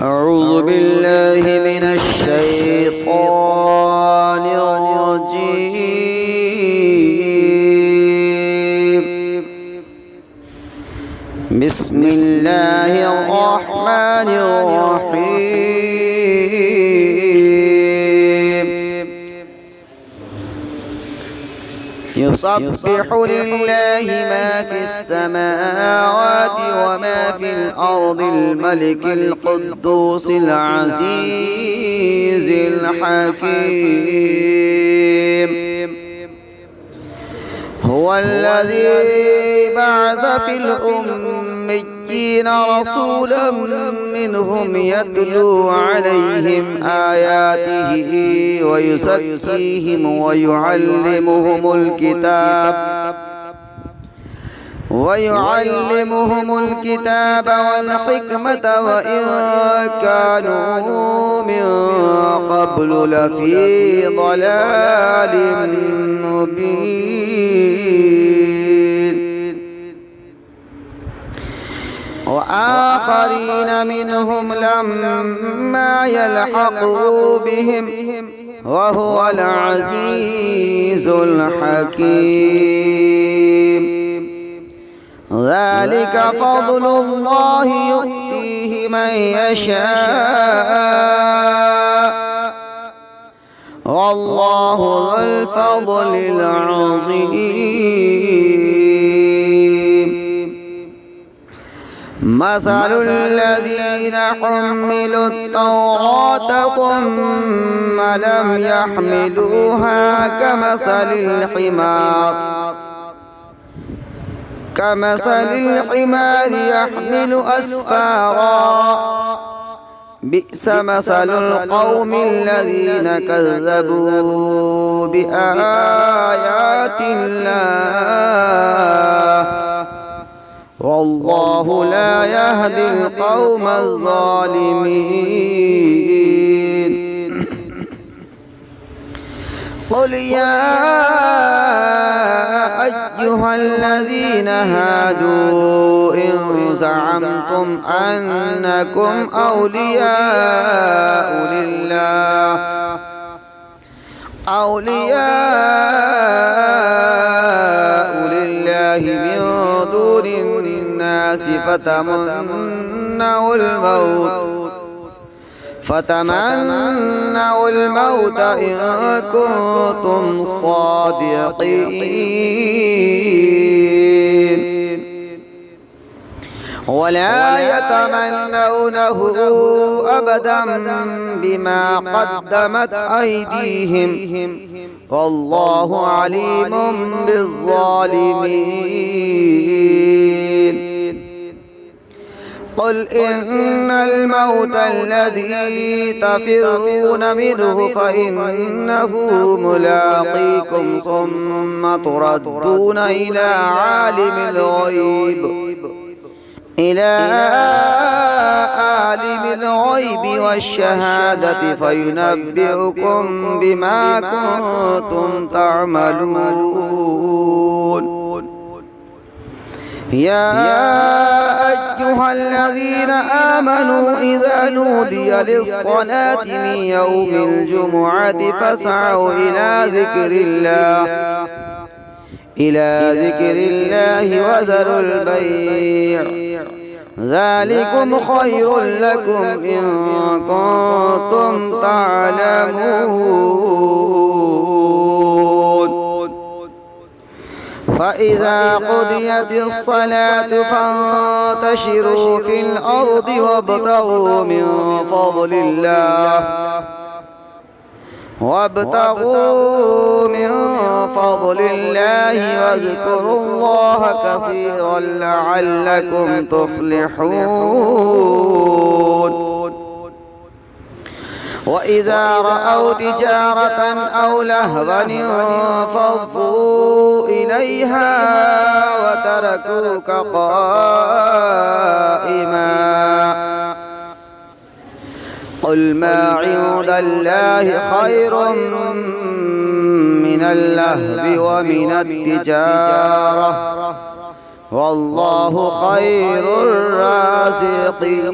أعوذ بالله من الشيطان الرجيم. بسم الله الرحمن الرحيم. يسبح لله ما في السماوات وما في الأرض الملك القدوس العزيز الحكيم. هو الذي بعث في الأميين رسولا منهم يتلو عليهم آياته ويزكيهم ويعلمهم الكتاب والحكمة وإن كانوا من قبل لفي ضلال مبين. وآخرين منهم لما يلحقوا بهم وهو العزيز الحكيم. ذلك فضل الله يؤتيه من يشاء والله ذو الفضل العظيم. مثل الذين حملوا التوراة ثم لم يحملوها كمثل الحمار يحمل أسفارا. بئس مثل القوم الذين كذبوا بآيات الله والله لا يهدي القوم الظالمين. قل يا أيها الذين هادوا إن زعمتم أنكم أولياء لله من دون الناس فتمنوا الموت إن كنتم صادقين ولا يتمنونه أبدا بما قدمت أيديهم والله عليم بالظالمين. قل إن الموت الذي تفرون منه فإنه ملاقيكم ثم تردون إلى عالم الغيب والشهادة فينبئكم بما كنتم تعملون. يا أيها الذين آمنوا إذا نودي للصلاة من يوم الجمعة فاسعوا إلى ذكر الله وذروا البيع ذلكم خير لكم إن كنتم تعلمون. فإذا قضيت الصلاة فانتشروا في الأرض وابتغوا من فضل الله واذكروا الله كثيرا لعلكم تفلحون. وإذا رأوا تجارة أو لهوا انفضوا إليها وتركوك قائما. قل ما عند الله خير من اللهو ومن التجارة والله خير الرازقين.